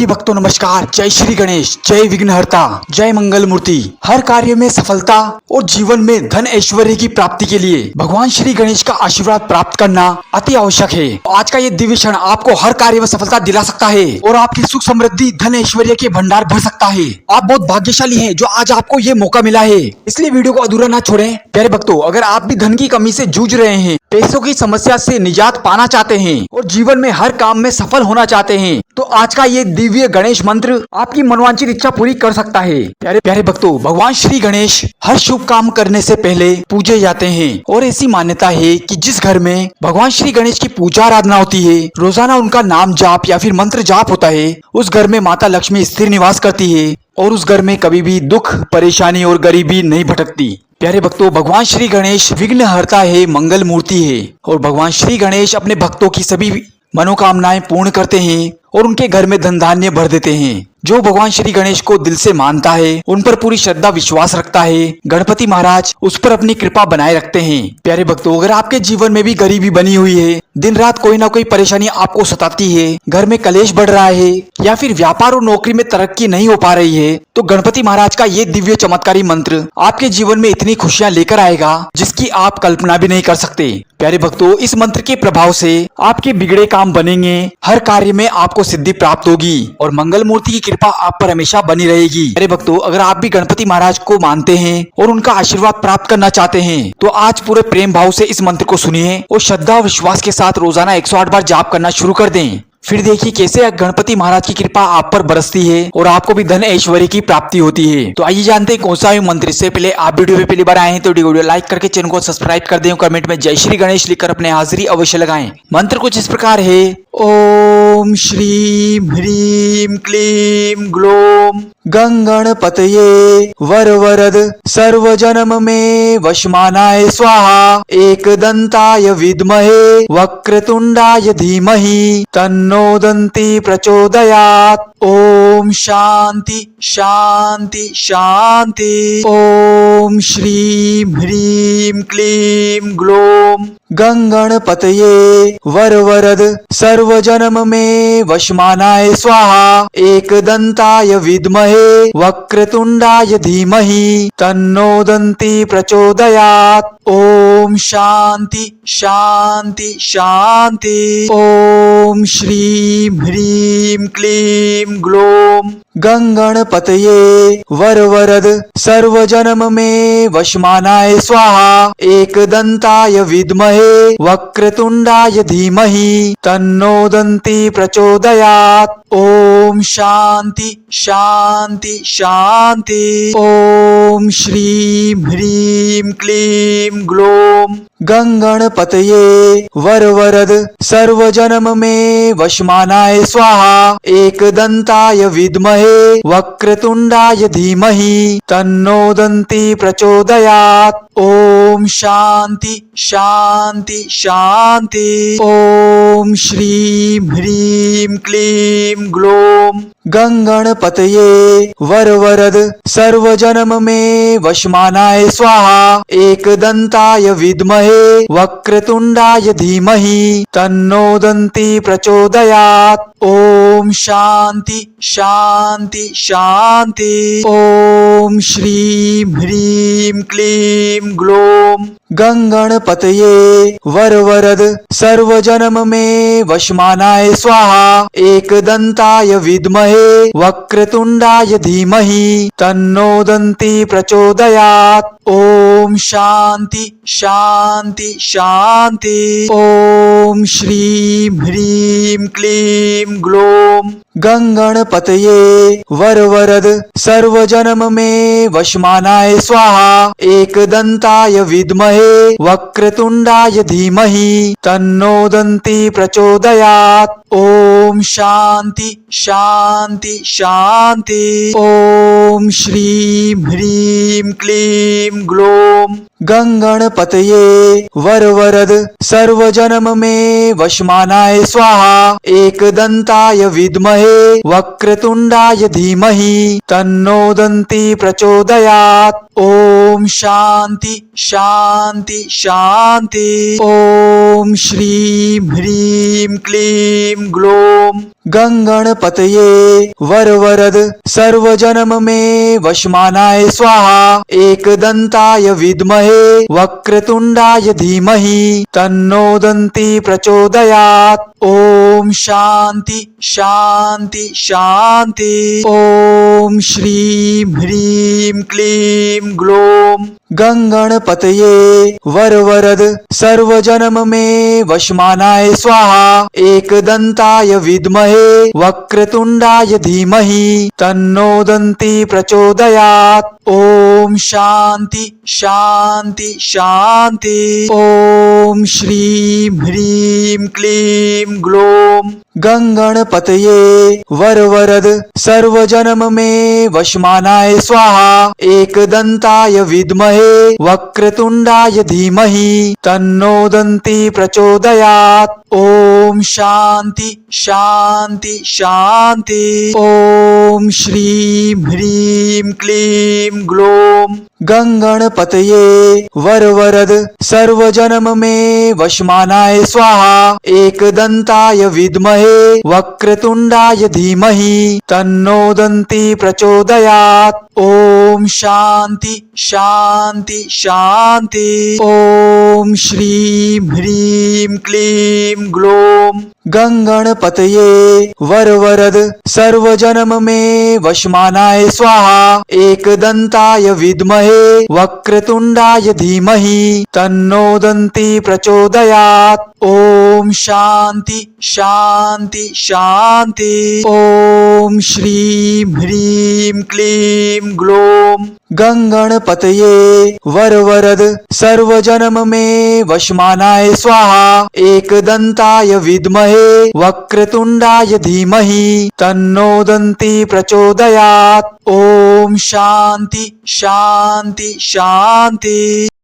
प्रिय भक्तों नमस्कार। जय श्री गणेश, जय विघ्नहर्ता, जय मंगल मूर्ति। हर कार्य में सफलता और जीवन में धन ऐश्वर्य की प्राप्ति के लिए भगवान श्री गणेश का आशीर्वाद प्राप्त करना अति आवश्यक है। आज का ये दिव्य क्षण आपको हर कार्य में सफलता दिला सकता है और आपकी सुख समृद्धि धन ऐश्वर्य के भंडार भर सकता है। आप बहुत भाग्यशाली हैं जो आज आपको ये मौका मिला है, इसलिए वीडियो को अधूरा ना छोड़ें। प्यारे भक्तों, अगर आप भी धन की कमी से जूझ रहे हैं, पैसों की समस्या से निजात पाना चाहते हैं और जीवन में हर काम में सफल होना चाहते हैं, तो आज का ये दिव्य गणेश मंत्र आपकी मनवांछित इच्छा पूरी कर सकता है। प्यारे प्यारे भक्तों, भगवान श्री गणेश हर शुभ काम करने से पहले पूजे जाते हैं और ऐसी मान्यता है कि जिस घर में भगवान श्री गणेश की पूजा आराधना होती है, रोजाना उनका नाम जाप या फिर मंत्र जाप होता है, उस घर में माता लक्ष्मी स्थिर निवास करती है और उस घर में कभी भी दुख, परेशानी और गरीबी नहीं भटकती। प्यारे भक्तों, भगवान श्री गणेश विघ्नहर्ता है, मंगल मूर्ति है और भगवान श्री गणेश अपने भक्तों की सभी मनोकामनाएं पूर्ण करते हैं और उनके घर में धन धान्य भर देते हैं। जो भगवान श्री गणेश को दिल से मानता है, उन पर पूरी श्रद्धा विश्वास रखता है, गणपति महाराज उस पर अपनी कृपा बनाए रखते हैं। प्यारे भक्तों, अगर आपके जीवन में भी गरीबी बनी हुई है, दिन रात कोई ना कोई परेशानी आपको सताती है, घर में कलेश बढ़ रहा है या फिर व्यापार और नौकरी में तरक्की नहीं हो पा रही है, तो गणपति महाराज का ये दिव्य चमत्कारी मंत्र आपके जीवन में इतनी खुशियां लेकर आएगा जिसकी आप कल्पना भी नहीं कर सकते। प्यारे भक्तों, इस मंत्र के प्रभाव से आपके बिगड़े काम बनेंगे, हर कार्य में आपको सिद्धि प्राप्त होगी और मंगल मूर्ति की कृपा आप पर हमेशा बनी रहेगी। प्यारे भक्तों, अगर आप भी गणपति महाराज को मानते हैं और उनका आशीर्वाद प्राप्त करना चाहते हैं, तो आज पूरे प्रेम भाव से इस मंत्र को सुनिए और श्रद्धा और विश्वास के साथ रोजाना 108 बार जाप करना शुरू कर दें। फिर देखिए कैसे गणपति महाराज की कृपा आप पर बरसती है और आपको भी धन ऐश्वर्य की प्राप्ति होती है। तो आइए जानते हैं कौन सा मंत्र। इससे पहले आप वीडियो पे पहली बार आए हैं तो वीडियो लाइक करके चैनल को सब्सक्राइब कर दें, कमेंट में जय श्री गणेश लिखकर अपने हाजिरी अवश्य लगाएं। मंत्र कुछ इस प्रकार है। ओम श्रीम ह्रीम क्लीम ग्लोम गंगणपतये वरवरद सर्वजनम में वशमानाय स्वाहा एकदंताय विद्महे वक्रतुंडाय धीमहि तन्नो दन्ति प्रचोदयात्। ओम शांति शांति शांति। ओम श्रीम ह्रीम क्लीम ग्लोम गंगणपतये वरवरद सर्वजनम में वशमानाय स्वाहा एकदंताय विद्महे वक्रतुंडाय धीमहि तन्नो दन्ति प्रचोदयात्। ओम शांति शांति शांति। ओम श्रीम ह्रीम क्लीम ग्लोम गंगणपतये वरवरद सर्वजनम में वशमानाय स्वाहा एकदंताय विद्महे वक्रतुंडाय धीमहि तन्नो दन्ति प्रचोदयात्। ओम शांति शांति शांति। ओम श्रीम ह्रीम क्लीम ग्लोम गंगणपतये वरवरद सर्वजनम में वशमानाय स्वाहा एकदंताय विद्महे वक्रतुंडाय धीमहि तन्नो दन्ति प्रचोदयात्। ओम शांति शांति शांति। ओम श्रीम ह्रीम क्लीम ग्लोम गंगणपतये वरवरद सर्वजनम में वशमानाय स्वाहा एकदंताय विद्महे वक्रतुंडाय धीमहि तन्नो दन्ति प्रचोदयात्। ओम शांति शांति शांति। ओम श्रीम ह्रीम क्लीम ग्लोम गंगणपतये वरवरद सर्वजनम में वशमानाय स्वाहा एकदंताय विद्महे वक्रतुंडाय धीमहि तन्नो दन्ति प्रचोदयात्। ओम शांति शांति शांति। ओम श्रीम ह्रीम क्लीम ग्लोम गंगणपतये वरवरद सर्वजनम में वशमानाय स्वाहा एकदंताय विद्महे वक्रतुंडाय धीमहि तन्नो दन्ति प्रचोदयात्। ओम शांति शांति शांति। ओम श्रीम ह्रीम क्लीम ग्लोम गंगणपतये वरवरद सर्वजनम में वशमानाय स्वाहा एकदंताय विद्महे वक्रतुंडाय धीमहि तन्नो दन्ति प्रचोदयात्। ओम शांति शांति शांति। ओम श्रीं ह्रीं क्लीं ग्लौं गंगणपतये वरवरद सर्वजनम में वशमानाय स्वाहा एकदंताय विद्महे वक्रतुंडाय धीमहि तन्नो दन्ति प्रचोदयात्। ओम शांति शांति शांति। ओम श्रीं ह्रीं क्लीं ग्लौं गंगणपतये वरवरद सर्वजनम में वशमानाय स्वाहा एकदंताय विद्महे वक्रतुंडाय धीमहि तन्नो दन्ति प्रचोदयात्। ओम शांति शांति शांति। ओम श्रीं ह्रीं क्लीं ग्लौं गंगणपतये वरवरद सर्वजनम में वशमानाय स्वाहा एकदंताय विद्महे वक्रतुंडाय धीमहि तन्नो दन्ति प्रचोदयात्। ओम शांति शांति शांति। ओम श्रीं ह्रीं क्लीं ग्लौं गंगणपतये वरवरद सर्वजनम में वशमानाय स्वाहा एकदंताय विद्महे वक्रतुंडाय धीमहि तन्नो दन्ति प्रचोदयात्। ओम शांति शांति शांति। ओम श्रीं ह्रीं क्लीं ग्लौं गंगणपतये वरवरद सर्वजनम में वशमानाय स्वाहा एकदंताय विद्महे वक्रतुंडाय धीमहि तन्नो दन्ति प्रचोदयात्। ओम शांति शांति शांति। ओम श्रीं ह्रीं क्लीं ग्लौं गंगणपतये वरवरद सर्वजनम में वशमानाय स्वाहा एकदंताय विद्महे वक्रतुंडाय धीमहि तन्नो दन्ति प्रचोदयात्। ओम शांति शांति शांति।